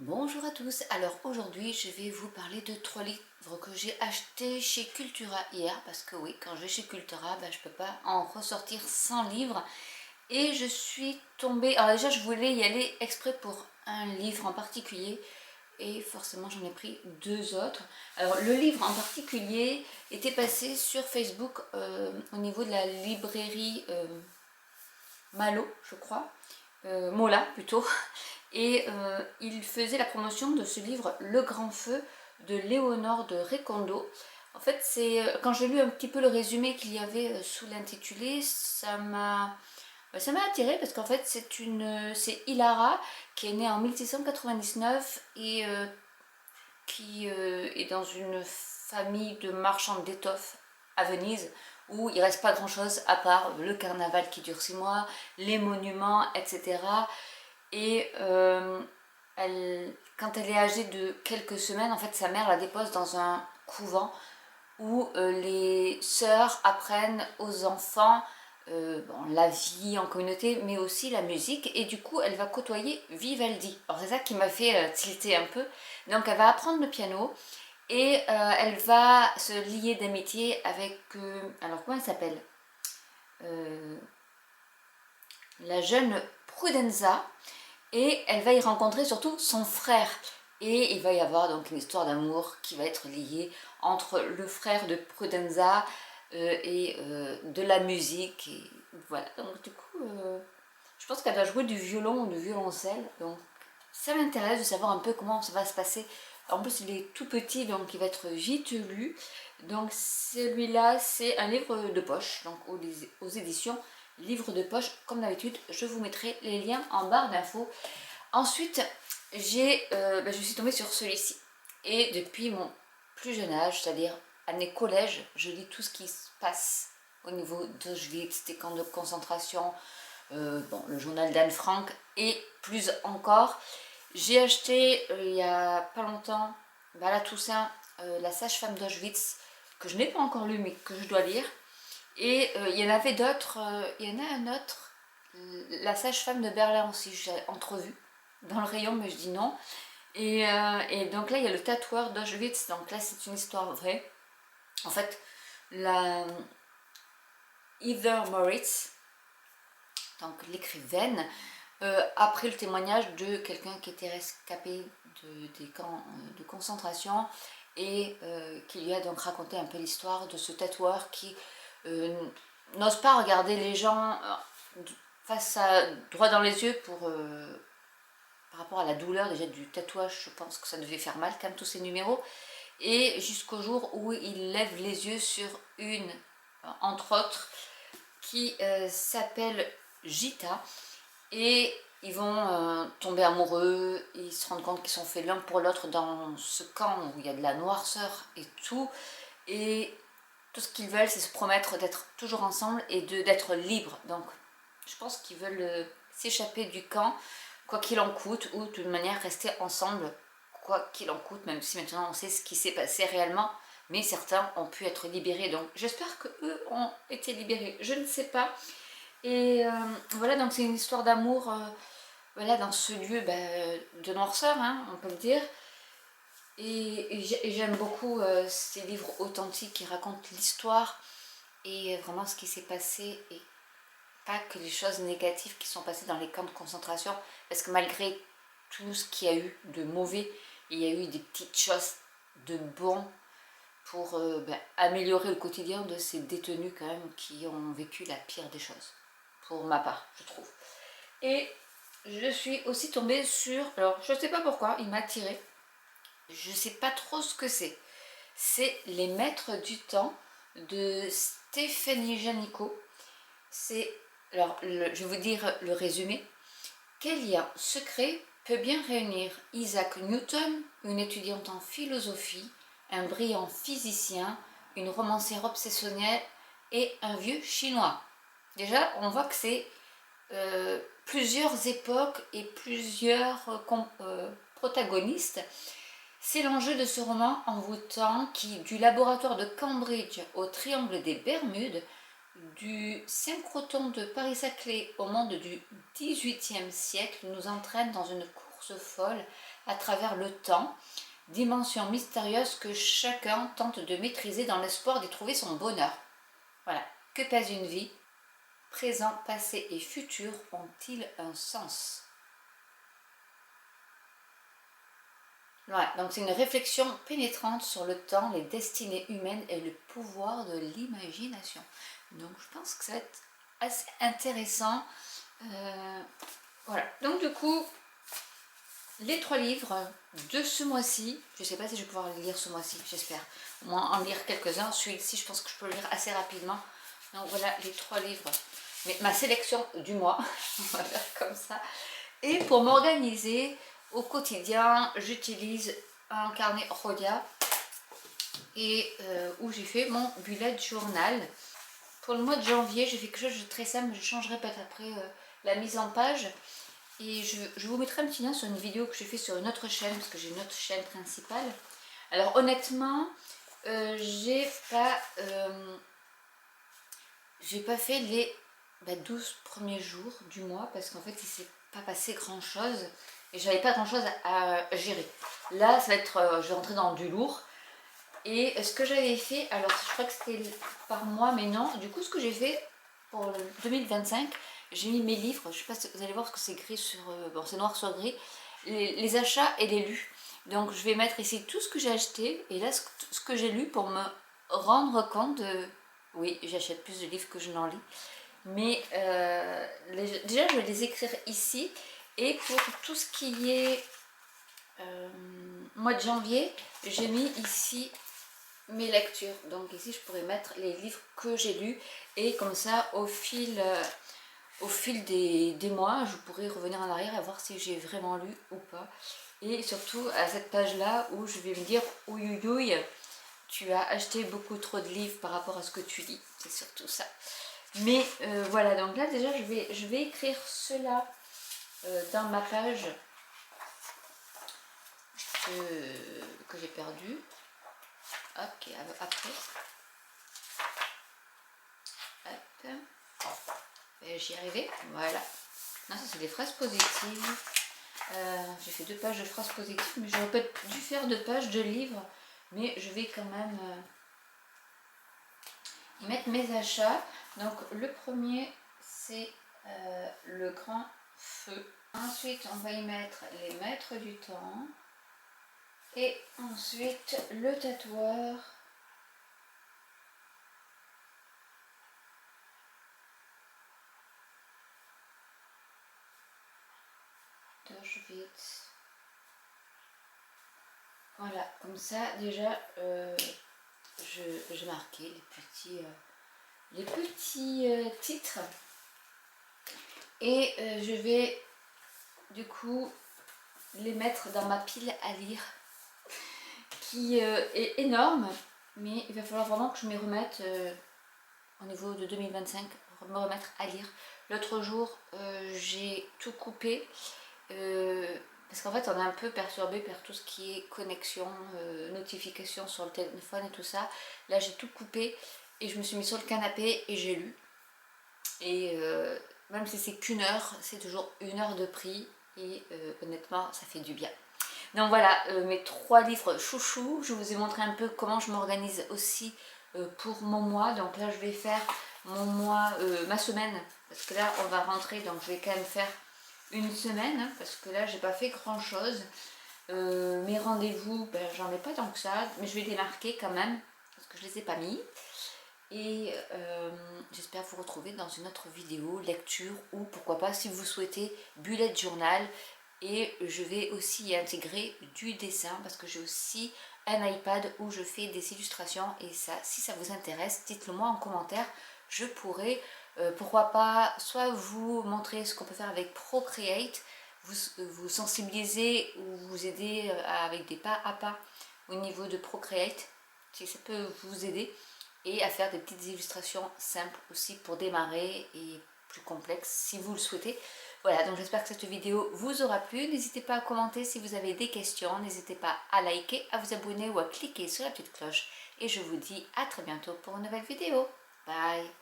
Bonjour à tous, alors aujourd'hui je vais vous parler de 3 livres que j'ai achetés chez Cultura hier, parce que oui, quand je vais chez Cultura, je peux pas en ressortir sans livre. Et je suis tombée, alors déjà je voulais y aller exprès pour un livre en particulier, et forcément j'en ai pris 2 autres. Alors le livre en particulier était passé sur Facebook au niveau de la librairie Malo, je crois, Mola plutôt, et il faisait la promotion de ce livre Le Grand Feu de Léonore de Recondo. En fait, c'est quand j'ai lu un petit peu le résumé qu'il y avait sous l'intitulé, ça m'a attiré parce qu'en fait c'est Hilara qui est née en 1699 et qui est dans une famille de marchands d'étoffes à Venise, où il reste pas grand chose à part le carnaval qui dure 6 mois, les monuments, etc. Et quand elle est âgée de quelques semaines, en fait sa mère la dépose dans un couvent où les sœurs apprennent aux enfants la vie en communauté, mais aussi la musique, et du coup elle va côtoyer Vivaldi. Alors c'est ça qui m'a fait tilter un peu. Donc elle va apprendre le piano, et elle va se lier d'amitié avec, alors comment elle s'appelle, Euh, la jeune Prudenza, et elle va y rencontrer surtout son frère. Et il va y avoir donc une histoire d'amour qui va être liée entre le frère de Prudenza et de la musique. Et voilà, donc du coup, je pense qu'elle va jouer du violon ou du violoncelle. Donc ça m'intéresse de savoir un peu comment ça va se passer. En plus, il est tout petit, donc il va être vite lu. Donc celui-là, c'est un livre de poche, donc aux éditions Livre de poche. Comme d'habitude, je vous mettrai les liens en barre d'infos. Ensuite, je suis tombée sur celui-ci. Et depuis mon plus jeune âge, c'est-à-dire année collège, je lis tout ce qui se passe au niveau d'Auschwitz, des camps de concentration, le journal d'Anne Frank et plus encore. J'ai acheté il n'y a pas longtemps, à la Toussaint, La sage-femme d'Auschwitz, que je n'ai pas encore lu mais que je dois lire. Et il y en avait d'autres, il y en a un autre, La sage-femme de Berlin aussi, j'ai entrevu dans le rayon, mais je dis non. Et donc là, il y a le tatoueur d'Auschwitz, donc là, c'est une histoire vraie. En fait, la Heather Moritz, donc l'écrivaine, a pris le témoignage de quelqu'un qui était rescapé des camps de concentration, et qui lui a donc raconté un peu l'histoire de ce tatoueur qui n'ose pas regarder les gens droit dans les yeux par rapport à la douleur déjà du tatouage. Je pense que ça devait faire mal quand même tous ces numéros, et jusqu'au jour où il lève les yeux sur une, entre autres, qui s'appelle Gita, et ils vont tomber amoureux, et ils se rendent compte qu'ils sont faits l'un pour l'autre dans ce camp où il y a de la noirceur et tout, et tout ce qu'ils veulent c'est se promettre d'être toujours ensemble et d'être libres. Donc je pense qu'ils veulent s'échapper du camp quoi qu'il en coûte, ou de toute manière rester ensemble quoi qu'il en coûte, même si maintenant on sait ce qui s'est passé réellement, mais certains ont pu être libérés. Donc j'espère que eux ont été libérés, je ne sais pas. Et voilà, donc c'est une histoire d'amour, voilà, dans ce lieu de noirceur, hein, on peut le dire. Et j'aime beaucoup ces livres authentiques qui racontent l'histoire et vraiment ce qui s'est passé, et pas que les choses négatives qui sont passées dans les camps de concentration, parce que malgré tout ce qu'il y a eu de mauvais, il y a eu des petites choses de bon pour améliorer le quotidien de ces détenus quand même qui ont vécu la pire des choses, pour ma part, je trouve. Et je suis aussi tombée sur, alors je ne sais pas pourquoi, il m'a attirée, je ne sais pas trop ce que c'est Les Maîtres du Temps de Stéphanie Janico. C'est, alors je vais vous dire le résumé. Quel lien secret peut bien réunir Isaac Newton, une étudiante en philosophie, un brillant physicien, une romancière obsessionnelle et un vieux chinois? Déjà, on voit que c'est plusieurs époques et plusieurs protagonistes. C'est l'enjeu de ce roman envoûtant qui, du laboratoire de Cambridge au triangle des Bermudes, du synchrotron de Paris-Saclay au monde du XVIIIe siècle, nous entraîne dans une course folle à travers le temps, dimension mystérieuse que chacun tente de maîtriser dans l'espoir d'y trouver son bonheur. Voilà, que pèse une vie? Présent, passé et futur ont-ils un sens? Voilà, donc c'est une réflexion pénétrante sur le temps, les destinées humaines et le pouvoir de l'imagination. Donc je pense que ça va être assez intéressant. Voilà, donc du coup, les 3 livres de ce mois-ci, je ne sais pas si je vais pouvoir les lire ce mois-ci, j'espère. Au moins en lire quelques-uns. Celui-ci, je pense que je peux le lire assez rapidement. Donc voilà les 3 livres. Mais ma sélection du mois, on va faire comme ça. Et pour m'organiser au quotidien, j'utilise un carnet Rhodia et où j'ai fait mon bullet journal. Pour le mois de janvier, j'ai fait quelque chose de très simple. Je changerai peut-être après la mise en page. Et je vous mettrai un petit lien sur une vidéo que j'ai fait sur une autre chaîne, parce que j'ai une autre chaîne principale. Alors honnêtement, j'ai pas fait les 12 premiers jours du mois, parce qu'en fait il s'est pas passé grand chose et j'avais pas grand chose à gérer. Là ça va être, je vais rentrer dans du lourd. Et ce que j'avais fait, alors je crois que c'était par mois, mais non, du coup ce que j'ai fait pour le 2025, j'ai mis mes livres, je sais pas si vous allez voir parce que c'est gris sur, bon c'est noir sur gris, les achats et les lus. Donc je vais mettre ici tout ce que j'ai acheté et là ce que j'ai lu pour me rendre compte de, oui j'achète plus de livres que je n'en lis, mais déjà je vais les écrire ici. Et pour tout ce qui est mois de janvier, j'ai mis ici mes lectures. Donc ici je pourrais mettre les livres que j'ai lus et comme ça au fil des mois je pourrais revenir en arrière et voir si j'ai vraiment lu ou pas. Et surtout à cette page là où je vais me dire ouïouïouï, tu as acheté beaucoup trop de livres par rapport à ce que tu lis, c'est surtout ça. Mais voilà, donc là déjà je vais écrire cela dans ma page que j'ai perdue. Ok, après. Hop. J'y arrivais. Voilà. Non, ça c'est des phrases positives. J'ai fait 2 pages de phrases positives, mais j'aurais peut-être dû faire 2 pages de livres. Mais je vais quand même y mettre mes achats. Donc le premier c'est le grand feu. Ensuite on va y mettre les maîtres du temps. Et ensuite le tatoueur. D'Auschwitz. Voilà, comme ça déjà j'ai marqué les petits titres. Et je vais du coup les mettre dans ma pile à lire qui est énorme, mais il va falloir vraiment que je m'y remette au niveau de 2025, me remettre à lire. L'autre jour j'ai tout coupé parce qu'en fait on est un peu perturbé par tout ce qui est connexion, notification sur le téléphone et tout ça. Là j'ai tout coupé et je me suis mis sur le canapé et j'ai lu. Et même si c'est qu'1 heure, c'est toujours 1 heure de prix et honnêtement ça fait du bien. Donc voilà mes 3 livres chouchous. Je vous ai montré un peu comment je m'organise aussi pour mon mois. Donc là je vais faire mon mois, ma semaine, parce que là on va rentrer, donc je vais quand même faire une semaine, hein, parce que là j'ai pas fait grand chose. Mes rendez-vous, ben, j'en ai pas tant que ça, mais je vais les marquer quand même, parce que je les ai pas mis. Et j'espère vous retrouver dans une autre vidéo, lecture, ou pourquoi pas si vous souhaitez bullet journal. Et je vais aussi y intégrer du dessin parce que j'ai aussi un iPad où je fais des illustrations. Et ça, si ça vous intéresse, dites-le moi en commentaire. Je pourrais, pourquoi pas, soit vous montrer ce qu'on peut faire avec Procreate, vous sensibiliser ou vous aider avec des pas à pas au niveau de Procreate, si ça peut vous aider. Et à faire des petites illustrations simples aussi pour démarrer et plus complexes si vous le souhaitez. Voilà, donc j'espère que cette vidéo vous aura plu. N'hésitez pas à commenter si vous avez des questions. N'hésitez pas à liker, à vous abonner ou à cliquer sur la petite cloche. Et je vous dis à très bientôt pour une nouvelle vidéo. Bye!